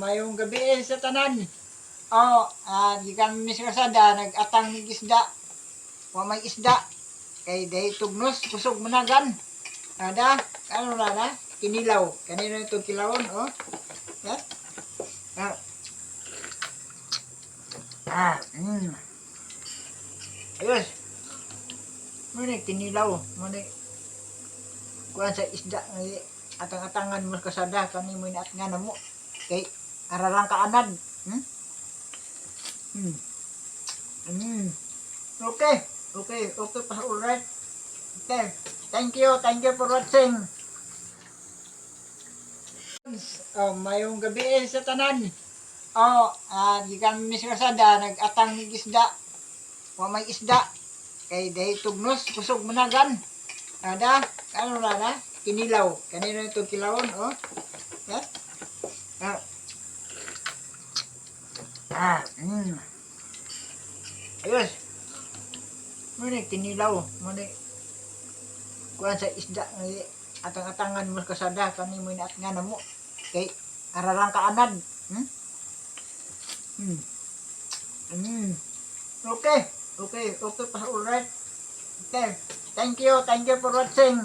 Mayong gabi sa tanan. Gikan mi sa kasada, nag-atang mig isda. Wa may isda. Kay dahi tugnos, kusog managan. Ada, ano na, kinilaw. Kanino ito kilawon, Yan. Ah, Ayos. Muna kinilaw. Muna kuhan sa isda. Atang-atangan mo kasada. Kani mo inaat nga na mo. Kay aralang ka anad. Okay. Pa, alright. Okay. Thank you for watching. Mayong gabi sa tanan. Gikan mi sa kasada, nag-atang mig isda. Wa may isda. Kay dahi tugnos, kusog managan. Ada, ano na, kinilaw. Kanino ito kilawon, Yan. Ayos. Muna kinilaw. Muna kuhan sa isda. Atang-atangan mo kasada. Kani mo inaat nga na mo. Kay aralang ka anad. Okay pa, alright. Okay. Thank you for watching.